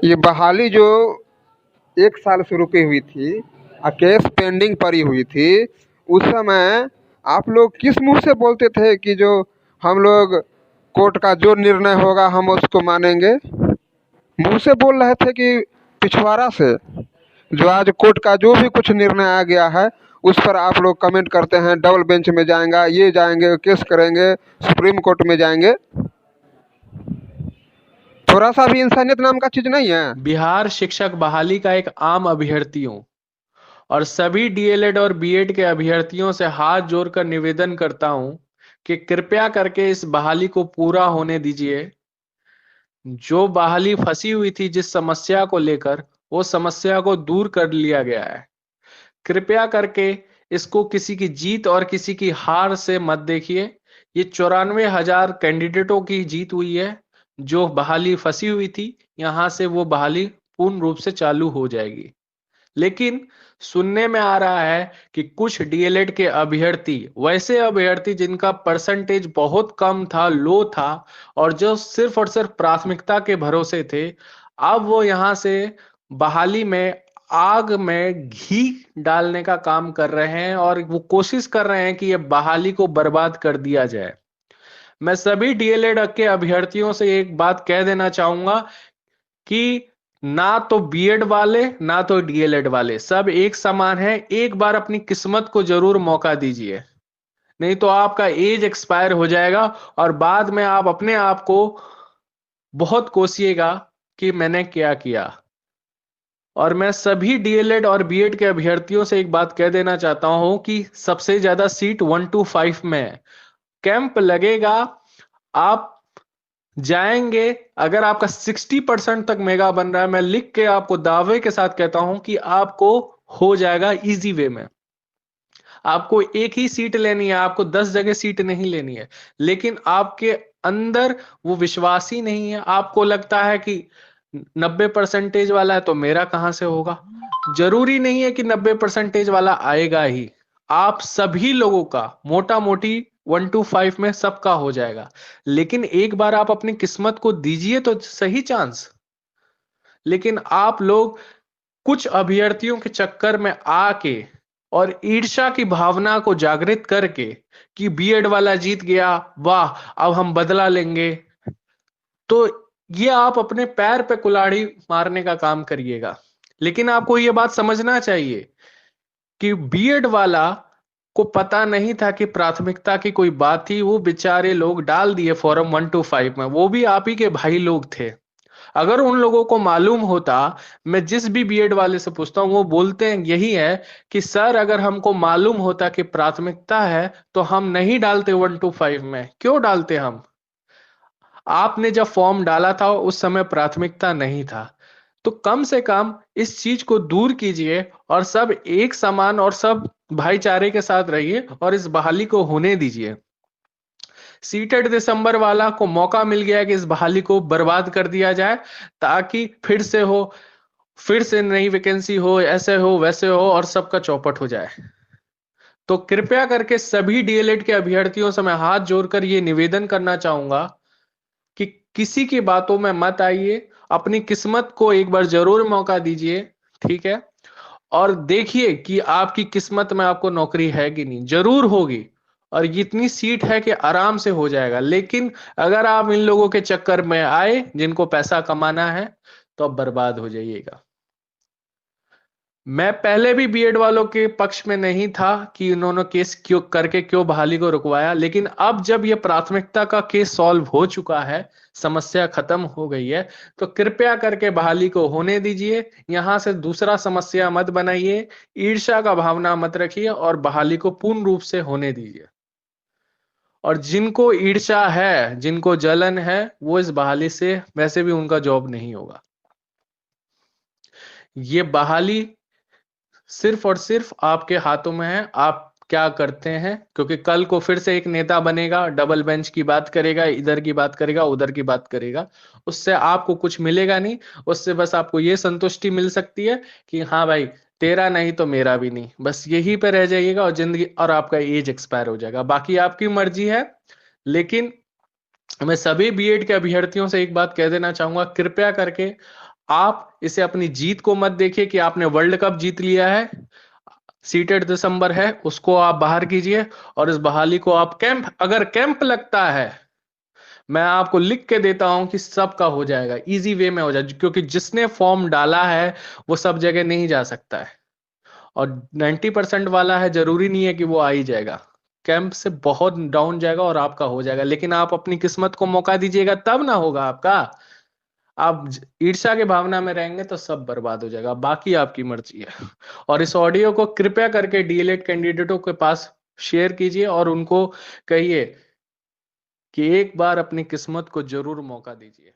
ये बहाली जो 1 साल से रुकी हुई थी केस पेंडिंग पड़ी हुई थी, उस समय आप लोग किस मुंह से बोलते थे कि जो हम लोग कोर्ट का जो निर्णय होगा हम उसको मानेंगे? मुंह से बोल रहे थे कि पिछवाड़ा से जो आज कोर्ट का जो भी कुछ निर्णय आ गया है उस पर आप लोग कमेंट करते हैं, डबल बेंच में जाएंगा, ये जाएंगे, केस करेंगे, सुप्रीम कोर्ट में जाएंगे। थोड़ा सा भी इंसानियत नाम का चीज नहीं है। बिहार शिक्षक बहाली का एक आम अभ्यर्थी हूं और सभी डीएलएड और बीएड के अभ्यर्थियों से हाथ जोड़कर निवेदन करता हूं कि कृपया करके इस बहाली को पूरा होने दीजिए। जो बहाली फंसी हुई थी जिस समस्या को लेकर, वो समस्या को दूर कर लिया गया है। कृपया करके इसको किसी की जीत और किसी की हार से मत देखिए। ये 94,000 कैंडिडेटों की जीत हुई है। जो बहाली फंसी हुई थी, यहां से वो बहाली पूर्ण रूप से चालू हो जाएगी। लेकिन सुनने में आ रहा है कि कुछ डीएलएड के अभ्यर्थी, वैसे अभ्यर्थी जिनका परसेंटेज बहुत कम था, लो था, और जो सिर्फ और सिर्फ प्राथमिकता के भरोसे थे, अब वो यहां से बहाली में आग में घी डालने का काम कर रहे हैं और वो कोशिश कर रहे हैं कि ये बहाली को बर्बाद कर दिया जाए। मैं सभी डीएलएड के अभ्यर्थियों से एक बात कह देना चाहूंगा कि ना तो बीएड वाले ना तो डीएलएड वाले, सब एक समान है। एक बार अपनी किस्मत को जरूर मौका दीजिए, नहीं तो आपका एज एक्सपायर हो जाएगा और बाद में आप अपने आप को बहुत कोसिएगा कि मैंने क्या किया। और मैं सभी डीएलएड और बीएड के अभ्यर्थियों से एक बात कह देना चाहता हूं कि सबसे ज्यादा सीट 1 to 5 में है। कैंप लगेगा, आप जाएंगे। अगर आपका 60% तक मेगा बन रहा है, मैं लिख के आपको दावे के साथ कहता हूं कि आपको हो जाएगा इजी वे में। आपको एक ही सीट लेनी है, आपको 10 जगह सीट नहीं लेनी है। लेकिन आपके अंदर वो विश्वास ही नहीं है। आपको लगता है कि 90% वाला है तो मेरा कहां से होगा। जरूरी नहीं है कि 90% वाला आएगा ही। आप सभी लोगों का मोटा मोटी 1 to 5 में सबका हो जाएगा। लेकिन एक बार आप अपनी किस्मत को दीजिए तो सही चांस। लेकिन आप लोग कुछ अभ्यर्थियों के चक्कर में आके और ईर्ष्या की भावना को जागृत करके कि बीएड वाला जीत गया, वाह अब हम बदला लेंगे, तो ये आप अपने पैर पे कुल्हाड़ी मारने का काम करिएगा। लेकिन आपको ये बात समझना चाहिए कि बीएड वाला को पता नहीं था कि प्राथमिकता की कोई बात थी। वो बेचारे लोग डाल दिए फॉर्म 1 to 5 में, वो भी आप ही के भाई लोग थे। अगर उन लोगों को मालूम होता, मैं जिस भी बीएड वाले से पूछता हूं वो बोलते हैं यही है कि सर अगर हमको मालूम होता कि प्राथमिकता है तो हम नहीं डालते 1 to 5 में। क्यों डालते हम? आपने जब फॉर्म डाला था उस समय प्राथमिकता नहीं था। तो कम से कम इस चीज को दूर कीजिए और सब एक समान और सब भाईचारे के साथ रहिए और इस बहाली को होने दीजिए। सीटेड दिसंबर वाला को मौका मिल गया है कि इस बहाली को बर्बाद कर दिया जाए, ताकि फिर से हो, फिर से नई वैकेंसी हो, ऐसे हो वैसे हो और सबका चौपट हो जाए। तो कृपया करके सभी डीएलएड के अभ्यर्थियों से मैं हाथ जोड़कर ये निवेदन करना चाहूंगा कि किसी की बातों में मत आइए। अपनी किस्मत को एक बार जरूर मौका दीजिए, ठीक है? और देखिए कि आपकी किस्मत में आपको नौकरी है कि नहीं, जरूर होगी। और इतनी सीट है कि आराम से हो जाएगा। लेकिन अगर आप इन लोगों के चक्कर में आए जिनको पैसा कमाना है, तो आप बर्बाद हो जाइएगा। मैं पहले भी बीएड वालों के पक्ष में नहीं था कि इन्होंने केस क्यों करके क्यों बहाली को रुकवाया। लेकिन अब जब ये प्राथमिकता का केस सॉल्व हो चुका है, समस्या खत्म हो गई है, तो कृपया करके बहाली को होने दीजिए। यहां से दूसरा समस्या मत बनाइए, ईर्ष्या का भावना मत रखिए और बहाली को पूर्ण रूप से होने दीजिए। और जिनको ईर्ष्या है, जिनको जलन है, वो इस बहाली से वैसे भी उनका जॉब नहीं होगा। ये बहाली सिर्फ और सिर्फ आपके हाथों में है, आप क्या करते हैं। क्योंकि कल को फिर से एक नेता बनेगा, डबल बेंच की बात करेगा, इधर की बात करेगा, उधर की बात करेगा। उससे आपको कुछ मिलेगा नहीं। उससे बस आपको ये संतुष्टि मिल सकती है कि हाँ भाई, तेरा नहीं तो मेरा भी नहीं, बस यही पे रह जाइएगा और जिंदगी और आपका एज एक्सपायर हो जाएगा। बाकी आपकी मर्जी है। लेकिन मैं सभी बीएड के अभ्यर्थियों से एक बात कह देना चाहूंगा, कृपया करके आप इसे अपनी जीत को मत देखिए कि आपने वर्ल्ड कप जीत लिया है, सीटेड दिसंबर है, उसको आप बाहर कीजिए। और इस बहाली को आप कैंप, अगर कैंप लगता है, मैं आपको लिख के देता हूं कि सबका हो जाएगा, इजी वे में हो जाएगा, क्योंकि जिसने फॉर्म डाला है वो सब जगह नहीं जा सकता है। और 90% वाला है, जरूरी नहीं है कि वो आ ही जाएगा। कैंप से बहुत डाउन जाएगा और आपका हो जाएगा, लेकिन आप अपनी किस्मत को मौका दीजिएगा तब ना होगा आपका। आप ईर्ष्या के भावना में रहेंगे तो सब बर्बाद हो जाएगा, बाकी आपकी मर्जी है। और इस ऑडियो को कृपया करके डीएलएड कैंडिडेटों के पास शेयर कीजिए और उनको कहिए कि एक बार अपनी किस्मत को जरूर मौका दीजिए।